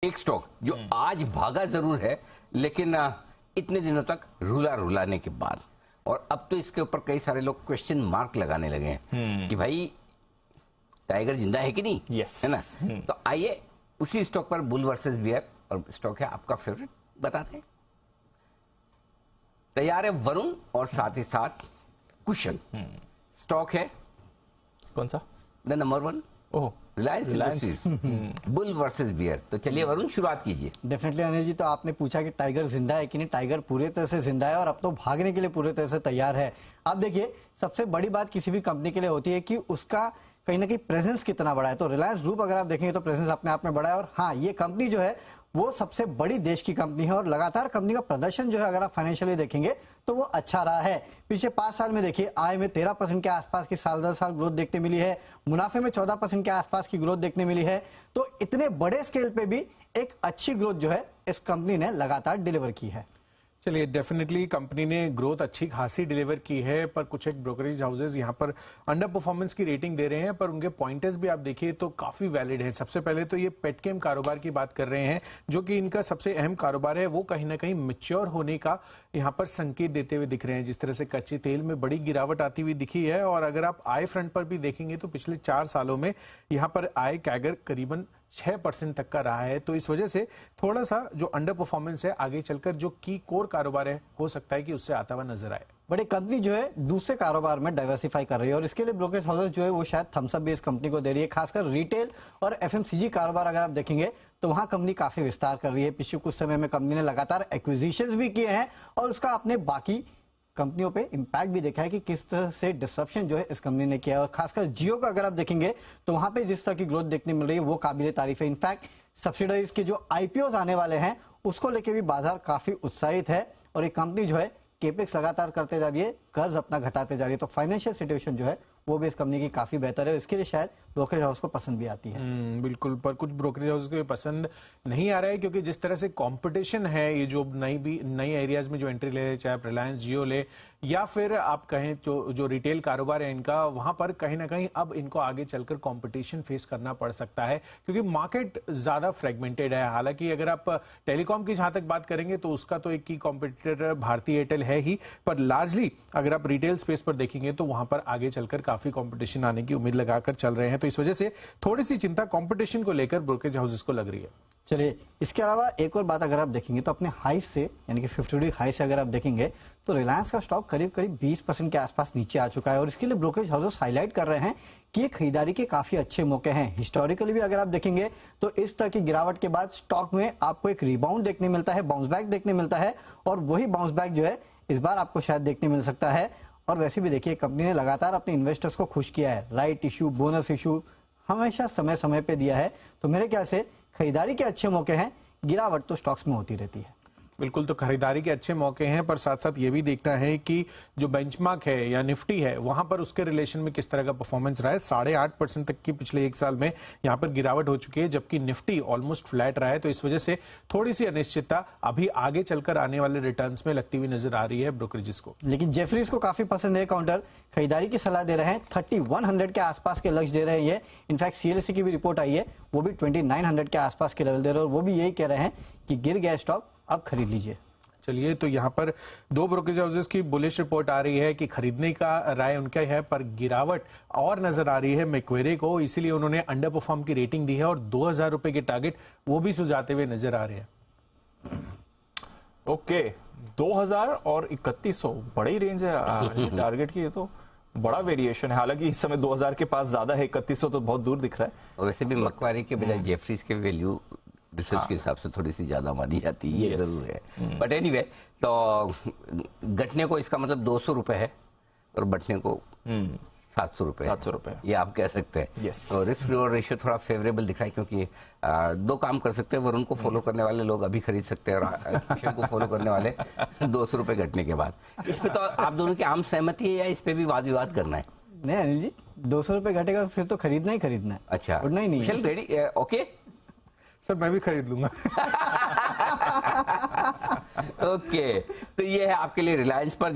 एक स्टॉक जो आज भागा जरूर है, लेकिन इतने दिनों तक रुलाने के बाद, और अब तो इसके ऊपर कई सारे लोग क्वेश्चन मार्क लगाने लगे हैं कि भाई टाइगर जिंदा है कि नहीं, है ना। तो आइए उसी स्टॉक पर, बुल वर्सेस बियर, और स्टॉक है आपका फेवरेट, बताते हैं। तैयार है वरुण और साथ ही साथ कुशल। स्टॉक है कौन सा? The number 1, oh, Reliance bull versus bear. तो चलिए वरुण, शुरुआत कीजिए। डेफिनेटली अनिल जी, तो आपने पूछा कि टाइगर जिंदा है कि नहीं। टाइगर पूरी तरह से जिंदा है और अब तो भागने के लिए पूरी तरह से तैयार है। आप देखिए, सबसे बड़ी बात किसी भी कंपनी के लिए होती है कि उसका कहीं ना कहीं प्रेजेंस कितना बड़ा है। तो रिलायंस ग्रुप अगर आप देखेंगे तो प्रेजेंस अपने आप में बड़ा है, और हाँ, ये कंपनी जो है वो सबसे बड़ी देश की कंपनी है, और लगातार कंपनी का प्रदर्शन जो है अगर आप फाइनेंशियली देखेंगे तो वो अच्छा रहा है। पिछले 5 साल में देखिए, आय में 13% के आसपास की साल दर साल ग्रोथ देखने मिली है, मुनाफे में 14% के आसपास की ग्रोथ देखने मिली है। तो इतने बड़े स्केल पे भी एक अच्छी ग्रोथ जो है इस कंपनी ने लगातार डिलीवर की है। चलिए, डेफिनेटली कंपनी ने ग्रोथ अच्छी खासी डिलीवर की है, पर कुछ एक ब्रोकरेज हाउसेज यहाँ पर अंडर परफॉर्मेंस की रेटिंग दे रहे हैं, पर उनके पॉइंटर्स भी आप देखिए तो काफी वैलिड है। सबसे पहले तो ये पेटकेम कारोबार की बात कर रहे हैं, जो कि इनका सबसे अहम कारोबार है। वो कहीं ना कहीं मैच्योर होने का यहाँ पर संकेत देते हुए दिख रहे हैं। जिस तरह से कच्चे तेल में बड़ी गिरावट आती हुई दिखी है, और अगर आप आय फ्रंट पर भी देखेंगे तो पिछले 4 सालों में यहाँ पर आय कैगर करीबन 6% तक का रहा है। तो इस वजह से थोड़ा सा जो अंडर परफॉर्मेंस है, आगे चलकर जो की कोर कारोबार है, हो सकता है कि उससे आता हुआ नजर आए। बड़ी कंपनी जो है दूसरे कारोबार में डाइवर्सिफाई कर रही है, और इसके लिए ब्रोकरेज हाउसेस जो है वो शायद थम्स अप भी इस कंपनी को दे रही है। खासकर रिटेल और एफएमसीजी कारोबार अगर आप देखेंगे तो वहां कंपनी काफी विस्तार कर रही है। पिछले कुछ समय में कंपनी ने लगातार एक्विजिशंस भी किए हैं, और उसका अपने बाकी कंपनियों पे इंपैक्ट भी देखा है कि किस तरह से डिसरप्शन जो है इस कंपनी ने किया है। और खासकर जियो का अगर आप देखेंगे तो वहां पे जिस तरह की ग्रोथ देखने मिल रही है वो काबिले तारीफ है। इनफैक्ट सब्सिडरीज के जो आईपीओ आने वाले हैं उसको लेके भी बाजार काफी उत्साहित है, और ये कंपनी जो है केपेक्स लगातार करते जा रही है, कर्ज अपना घटाते जा रही है। तो फाइनेंशियल सिचुएशन जो है वो भी इस कंपनी की काफी बेहतर है, इसके लिए शायद ब्रोकरेज हाउस को पसंद भी आती है। बिल्कुल, पर कुछ ब्रोकरेज हाउस को पसंद नहीं आ रहा है, क्योंकि जिस तरह से कंपटीशन है, ये जो नई एरियाज में जो एंट्री ले रहे हैं, चाहे आप रिलायंस जियो ले या फिर आप कहें जो रिटेल कारोबार है इनका, वहां पर कहीं ना कहीं अब इनको आगे चलकर कंपटीशन फेस करना पड़ सकता है, क्योंकि मार्केट ज्यादा फ्रेगमेंटेड है। हालांकि अगर आप टेलीकॉम की जहां तक बात करेंगे तो उसका तो एक ही कॉम्पिटिटर भारती एयरटेल है ही, पर लार्जली अगर आप रिटेल स्पेस पर देखेंगे तो वहां पर आगे चलकर काफी कंपटीशन आने की उम्मीद लगाकर चल रहे हैं। तो इस वजह से थोड़ी सी चिंता कंपटीशन को लेकर ब्रोकरेज हाउसेस को लग रही है। चलिए, इसके अलावा एक और बात अगर आप देखेंगे तो अपने हाई से, यानी कि 50 वीक हाई से अगर आप देखेंगे तो रिलायंस का स्टॉक करीब 20% के आसपास नीचे आ चुका है, और इसके लिए ब्रोकरेज हाउसेस हाईलाइट कर रहे हैं कि ये खरीदारी के काफी अच्छे मौके हैं। हिस्टोरिकली भी अगर आप देखेंगे तो इस तरह की गिरावट के बाद स्टॉक में आपको एक रिबाउंड देखने मिलता है, बाउंस बैक देखने मिलता है, और वही बाउंस बैक जो है इस बार आपको शायद देखने मिल सकता है। और वैसे भी देखिए, कंपनी ने लगातार अपने इन्वेस्टर्स को खुश किया है, राइट इशू, बोनस इशू हमेशा समय समय पे दिया है। तो मेरे ख्याल से खरीदारी के अच्छे मौके हैं, गिरावट तो स्टॉक्स में होती रहती है। बिल्कुल, तो खरीदारी के अच्छे मौके हैं, पर साथ साथ ये भी देखना है कि जो बेंचमार्क है या निफ्टी है, वहां पर उसके रिलेशन में किस तरह का परफॉर्मेंस रहा है। 8.5% तक की पिछले 1 साल में यहाँ पर गिरावट हो चुकी है, जबकि निफ्टी ऑलमोस्ट फ्लैट रहा है। तो इस वजह से थोड़ी सी अनिश्चितता अभी आगे चलकर आने वाले रिटर्न्स में लगती हुई नजर आ रही है ब्रोकरेजेस को। लेकिन जेफरीज को काफी पसंद है काउंटर, खरीदारी की सलाह दे रहे हैं, 3100 के आसपास के लक्ष्य दे रहे हैं ये। इनफैक्ट सीएलएसए की भी रिपोर्ट आई है, वो भी 2900 के आसपास के लेवल दे रहे हैं, और वो भी यही कह रहे हैं कि गिर गया स्टॉक, अब खरीद लीजिए। चलिए, तो यहाँ पर 2 ब्रोकरेज हाउसेस की बुलिश रिपोर्ट आ रही है कि खरीदने का राय उनका है, पर गिरावट और नजर आ रही है मैक्वेरे को, इसीलिए उन्होंने अंडर परफॉर्म की रेटिंग दी है, और 2000 रुपए के टारगेट वो भी सुझाते हुए नजर आ रहे हैं। ओके, 2000 और 3100 बड़ी रेंज है टारगेट की। ये तो बड़ा वेरिएशन है। हालांकि इस समय 2000 के पास ज्यादा है, 3100 तो बहुत दूर दिख रहा है। और वैसे भी मक्वारी के बजाय जेफरीज के वैल्यू रिसर्च के हिसाब से थोड़ी सी ज्यादा मानी जाती है, ये जरूर है। बट एनीवे, तो घटने को इसका मतलब 200 रुपए है, और बढ़ने को 700 रुपए। 700 रुपए, ये आप कह सकते हैं। Yes. तो रिस्क रिवॉर्ड रेशियो थोड़ा फेवरेबल दिख रहा है, क्योंकि 2 काम कर सकते हैं। वरुण को फॉलो करने वाले लोग अभी खरीद सकते हैं, और किशन को फॉलो करने वाले 200 रुपए घटने के बाद। इस पे तो आप दोनों की आम सहमति है, या इस पे भी वाद विवाद करना है? नहीं अनिल जी, 200 रुपए घटेगा फिर तो खरीदना ही खरीदना है। अच्छा, उड़ना ही नहीं है। रेडी, ओके सर, मैं भी खरीद लूंगा। ओके, तो ये है आपके लिए रिलायंस पर